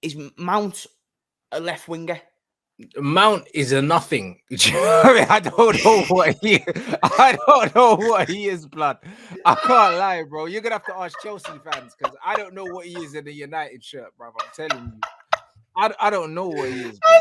Is Mount a left winger? Mount is a nothing. I mean, I don't know what he. I don't know what he is, blood. I can't lie, bro. You're gonna have to ask Chelsea fans because I don't know what he is in the United shirt, bro. I'm telling you, I don't know what he is, bro.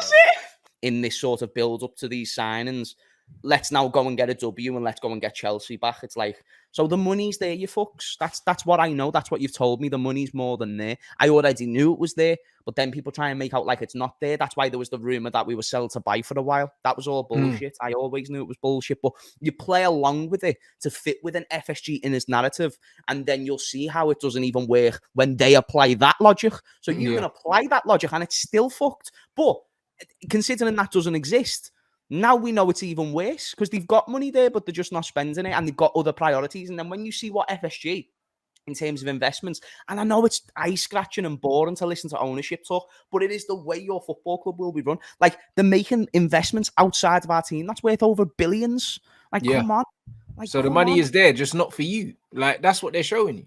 In this sort of build up to these signings, let's now go and get a W and let's go and get Chelsea back. It's like, so the money's there, you fucks. That's what I know. That's what you've told me. The money's more than there. I already knew it was there, but then people try and make out like it's not there. That's why there was the rumor that we were sell to buy for a while. That was all bullshit. I always knew it was bullshit, but you play along with it to fit with an FSG in his narrative, and then you'll see how it doesn't even work when they apply that logic. So you can apply that logic and it's still fucked. But considering that doesn't exist, now we know it's even worse because they've got money there, but they're just not spending it and they've got other priorities. And then when you see what FSG in terms of investments, and I know it's eye-scratching and boring to listen to ownership talk, but it is the way your football club will be run. Like, they're making investments outside of our team that's worth over billions. Like, come on. Like, so the money is there, just not for you. Like, that's what they're showing you.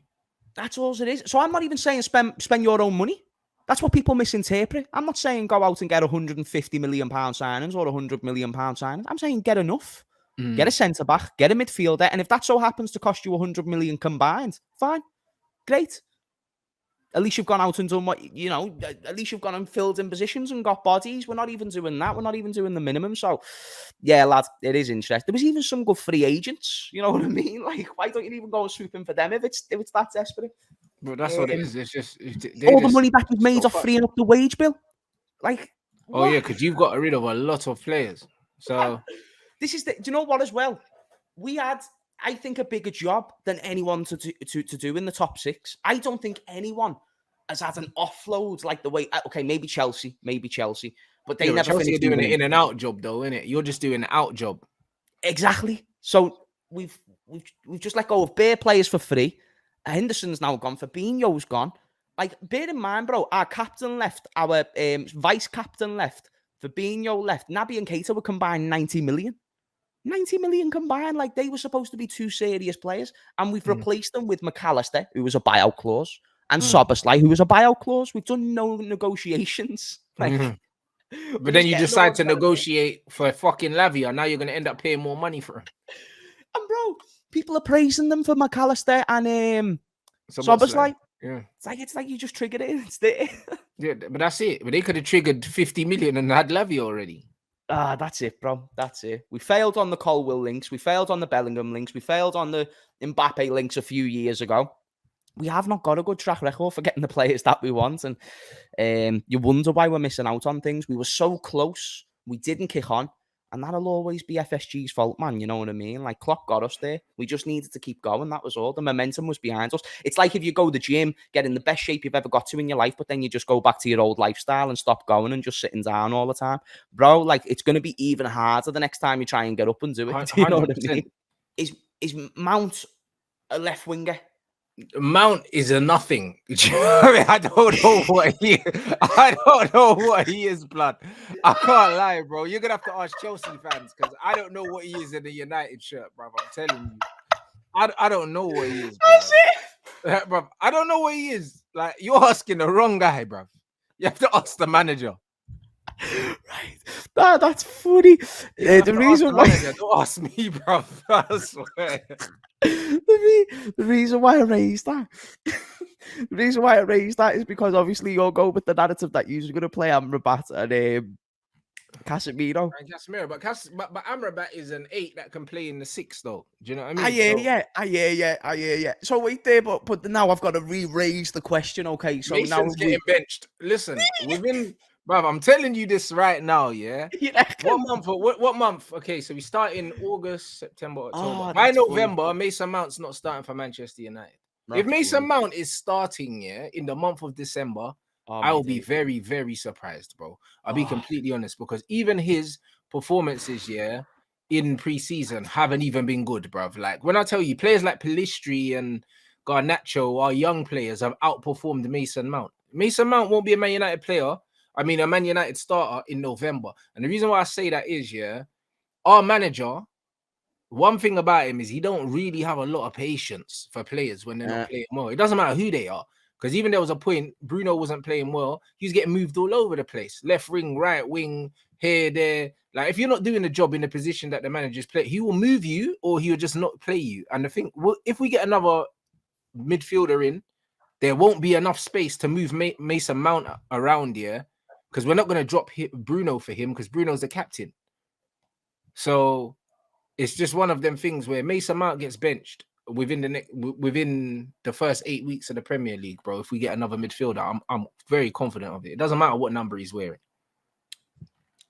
That's all it is. So I'm not even saying spend your own money. That's what people misinterpret. I'm not saying go out and get £150 million signings or £100 million signings. I'm saying get enough. Get a centre-back, get a midfielder, and if that so happens to cost you £100 million combined, fine. Great. At least you've gone out and done what, you know, at least you've gone and filled in positions and got bodies. We're not even doing that. We're not even doing the minimum. So, yeah, lad, it is interesting. There was even some good free agents. You know what I mean? Like, why don't you even go and swoop in for them if it's that desperate? But that's what it is. It's just all the money that was made off freeing up the wage bill. Like, oh yeah, because you've got rid of a lot of players. So this is do you know what as well? We had, I think, a bigger job than anyone to do in the top six. I don't think anyone has had an offload like the way. Okay, maybe Chelsea, but they never Chelsea finished doing an in and out job though, innit? You're just doing an out job. Exactly. So we've just let go of bare players for free. Henderson's now gone. Fabinho's gone. Like, bear in mind, bro, our captain left, our vice captain left, Fabinho left, Naby and Keita were combined 90 million. 90 million combined. Like, they were supposed to be two serious players, and we've replaced them with McAllister, who was a buyout clause, and Szoboszlai, who was a buyout clause. We've done no negotiations. Like, but then you decide to negotiate for fucking Lavia. Now you're going to end up paying more money for him. And bro, people are praising them for McAllister and Szoboszlai. Yeah, it's like you just triggered it. It's there. Yeah, but that's it. But they could have triggered 50 million and had Lavia already. That's it, bro. That's it. We failed on the Colwill links. We failed on the Bellingham links. We failed on the Mbappe links a few years ago. We have not got a good track record for getting the players that we want. And you wonder why we're missing out on things. We were so close. We didn't kick on. And that'll always be FSG's fault, man. You know what I mean? Like, Klopp got us there. We just needed to keep going. That was all. The momentum was behind us. It's like if you go to the gym, get in the best shape you've ever got to in your life, but then you just go back to your old lifestyle and stop going and just sitting down all the time. Bro, like, it's going to be even harder the next time you try and get up and do it. Do you know what I mean? Is Mount a left winger? Mount is a nothing. I mean, I don't know what he. I don't know what he is, blood. I can't lie, bro. You're gonna have to ask Chelsea fans because I don't know what he is in the United shirt, bro. I'm telling you, I don't know what he is, bro. I don't know what he is. Like, you're asking the wrong guy, bro. You have to ask the manager. Right, that's funny. The reason why don't ask me, bro. I swear. The reason why I raised that, is because obviously you'll go with the narrative that you're going to play Amrabat and Casemiro. But Amrabat is an 8 that can play in the 6, though. Do you know what I mean? I hear you. So wait there, but now I've got to re-raise the question. Okay, so Mason's now getting benched. Listen, bruv, I'm telling you this right now, yeah? What month? Okay, so we start in August, September, October. By November, Mason Mount's not starting for Manchester United. If Mason Mount is starting, in the month of December, I will be very, very surprised, bro. I'll be completely honest, because even his performances, in pre-season haven't even been good, bruv. Like, when I tell you, players like Pelistri and Garnacho, our young players, have outperformed Mason Mount. Mason Mount won't be a Man United player. I mean, a Man United starter in November. And the reason why I say that is, our manager, one thing about him is he don't really have a lot of patience for players when they're not playing well. It doesn't matter who they are. Because even there was a point Bruno wasn't playing well. He was getting moved all over the place. Left wing, right wing, here, there. Like, if you're not doing the job in the position that the managers play, he will move you or he will just not play you. And I think if we get another midfielder in, there won't be enough space to move Mason Mount around here, because we're not going to drop Bruno for him because Bruno's the captain. So it's just one of them things where Mason Mount gets benched within the first 8 weeks of the Premier League, bro. If we get another midfielder, I'm very confident of it. It doesn't matter what number he's wearing.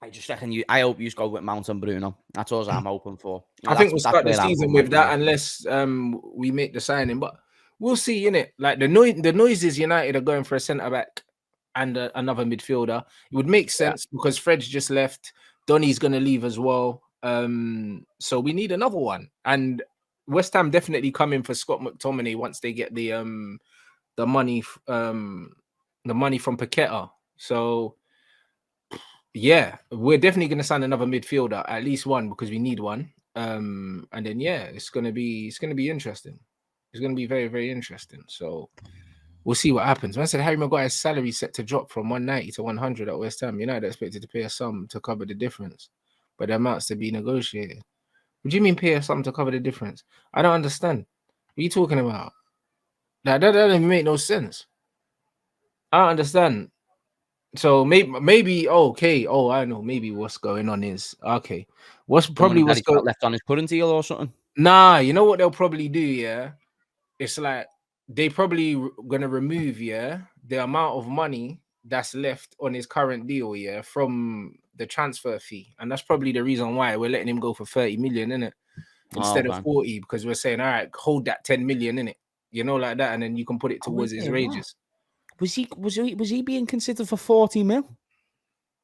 I just reckon I hope you go with Mount and Bruno. That's all I'm hoping for. I think we'll start the season with that unless we make the signing, but we'll see, innit? Like the noises United are going for a centre back and another midfielder. It would make sense because Fred's just left. Donny's going to leave as well. So we need another one. And West Ham definitely coming for Scott McTominay once they get the money from Paqueta. So yeah, we're definitely going to sign another midfielder, at least one, because we need one. And then it's going to be interesting. It's going to be very, very interesting. So we'll see what happens. When I said Harry Maguire's salary set to drop from 190 to 100 at West Ham, United expected to pay a sum to cover the difference, but the amounts to be negotiated. What do you mean pay a sum to cover the difference? I don't understand. What are you talking about? That doesn't even make no sense. I don't understand. So maybe okay. Oh, I know. Maybe what's going on is okay. What's got left on his current deal or something? Nah, you know what they'll probably do. Yeah, it's like they probably gonna remove the amount of money that's left on his current deal from the transfer fee, and that's probably the reason why we're letting him go for 30 million, innit? Instead of 40, because we're saying, all right, hold that 10 million, innit? You know, like that, and then you can put it towards his wages. Was he being considered for 40 mil?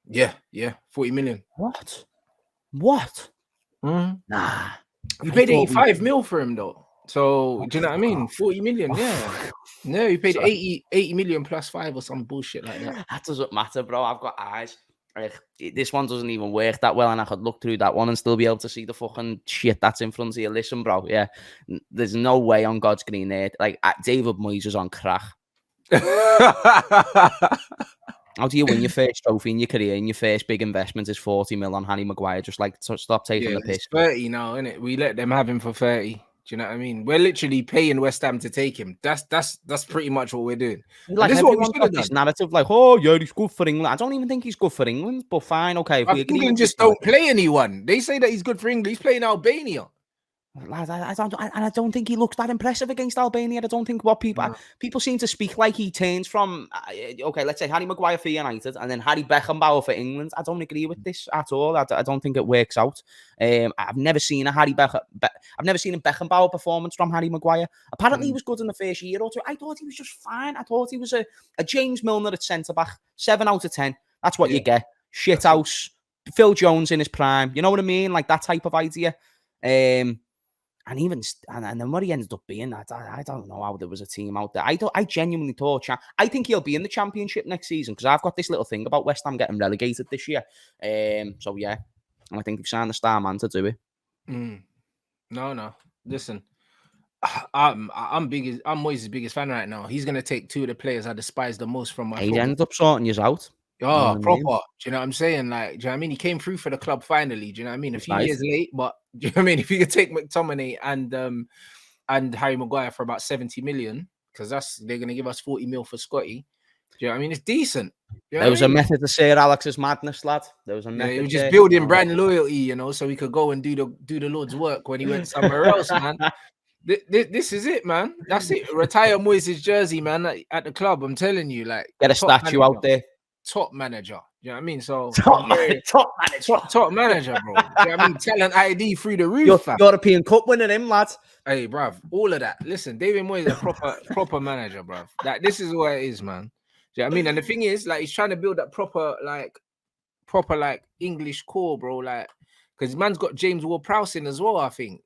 Yeah, 40 million. What? Mm-hmm. Nah. You paid 85 mil for him though. So do you know what I mean? 40 million, yeah. No, you paid 80 million plus 5 or some bullshit like that. That doesn't matter, bro. I've got eyes. This one doesn't even work that well, and I could look through that one and still be able to see the fucking shit that's in front of you. Listen, bro, there's no way on God's green earth. Like, David Moyes is on crack. How do you win your first trophy in your career and your first big investment is 40 mil on Harry Maguire? Just like, stop taking the piss. 30 now, innit? We let them have him for 30. Do you know what I mean? We're literally paying West Ham to take him. That's pretty much what we're doing. Like, this is what we should have done. This narrative, like, oh yeah, he's good for England. I don't even think he's good for England, but fine, okay. If England just don't play anyone. They say that he's good for England. He's playing Albania. I don't think he looks that impressive against Albania. I don't think what people seem to speak like he turns from okay, let's say Harry Maguire for United and then Harry Beckenbauer for England. I don't agree with this at all. I don't think it works out. I've never seen a Beckenbauer performance from Harry Maguire. Apparently he was good in the first year or two. I thought he was just fine. I thought he was a James Milner at centre back. 7 out of 10. That's what you get. Shit house. Phil Jones in his prime. You know what I mean? Like that type of idea. And then what he ended up being, I don't know how there was a team out there. I genuinely thought, I think he'll be in the Championship next season because I've got this little thing about West Ham getting relegated this year. So yeah, I think they've signed the star man to do it. No. Listen, I'm Moyes' biggest fan right now. He's gonna take 2 of the players I despise the most from my. He ended up sorting you out. Oh, proper. Do you know what I'm saying? Like, do you know what I mean? He came through for the club finally. Do you know what I mean? A few years late, but do you know what I mean? If you could take McTominay and Harry Maguire for about 70 million, because they're gonna give us 40 mil for Scotty. Do you know what I mean? It's decent. You know there was a method to Sir Alex's madness, lad. There was a method. He was just building brand loyalty, you know, so he could go and do the Lord's work when he went somewhere else, man. This is it, man. That's it. Retire Moyes' jersey, man, at the club. I'm telling you, like, get a statue out there. Top manager, you know what I mean? So top manager, top manager, bro. You know what I mean? Talent ID through the roof. European Cup winning him, lad. Hey, bruv, all of that. Listen, David Moyes is a proper manager, bruv. Like, this is what it is, man. Do you know what I mean? And the thing is, like, he's trying to build that proper English core, bro. Like, because man's got James Ward-Prowse in as well, I think.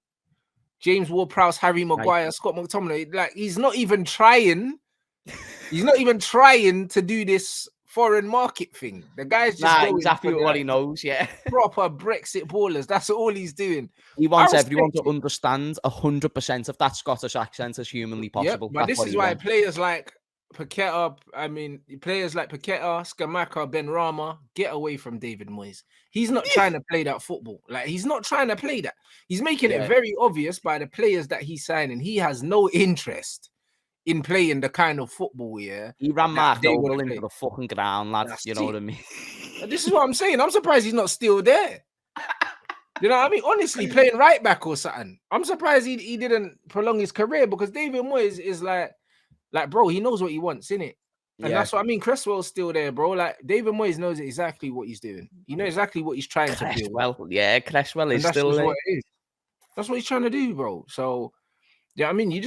James Ward-Prowse, Harry Maguire, Scott McTominay. Like, he's not even trying to do this foreign market thing. The guy's just exactly what he knows. Yeah, proper Brexit ballers. That's all he's doing. He wants everyone to understand 100% of that Scottish accent as humanly possible. But this is why players like Paqueta, I mean, players like Paqueta, Scamacca, Benrahma, get away from David Moyes. He's not trying to play that football. Like, he's not trying to play that. He's making it very obvious by the players that he's signing. He has no interest in playing the kind of football, He ran Mark Noble into the fucking ground, lad. You know what I mean? This is what I'm saying. I'm surprised he's not still there. You know what I mean? Honestly, playing right back or something. I'm surprised he didn't prolong his career, because David Moyes is like, bro, he knows what he wants, innit? And that's what I mean. Cresswell's still there, bro. Like, David Moyes knows exactly what he's doing. He knows exactly what he's trying to do. Cresswell is still there. What it is. That's what he's trying to do, bro. So, yeah, I mean, you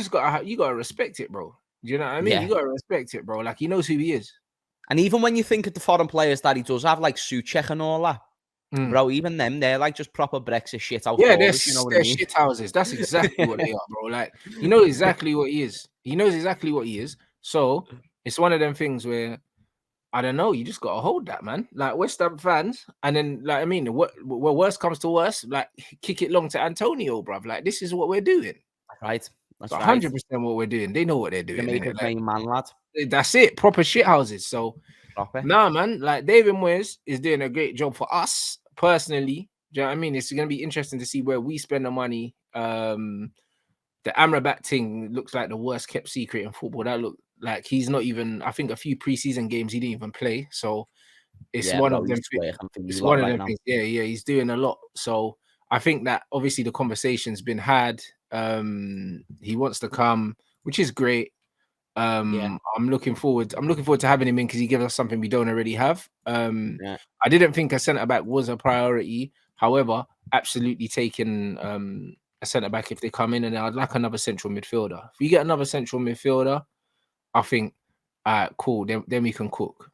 gotta respect it, bro. Do you know what I mean? Yeah. You gotta respect it, bro. Like, he knows who he is. And even when you think of the foreign players that he does have, like Souček and all that, bro, even them, they're like just proper Brexit shit out. Yeah, they're shit houses. That's exactly what they are, bro. Like, you know exactly what he is. He knows exactly what he is. So it's one of them things where, I don't know, you just gotta hold that, man. Like, West Ham fans, and then, like, I mean, what worst comes to worst, like, kick it long to Antonio, bruv. Like, this is what we're doing. Right. That's 100% what we're doing. They know what they're doing. Jamaica's main man, lad. That's it. Proper shit houses. So, nah, man. Like, David Moyes is doing a great job for us personally. Do you know what I mean? It's going to be interesting to see where we spend the money. The Amrabat thing looks like the worst kept secret in football. That look like he's not even. I think a few preseason games he didn't even play. So it's one of them. It's one of them things. Yeah, he's doing a lot. So I think that obviously the conversation's been had. He wants to come, which is great. I'm looking forward to having him in, because he gives us something we don't already have. I didn't think a centre back was a priority. However, absolutely taking a centre back if they come in, and I'd like another central midfielder. If we get another central midfielder, I think cool, then we can cook.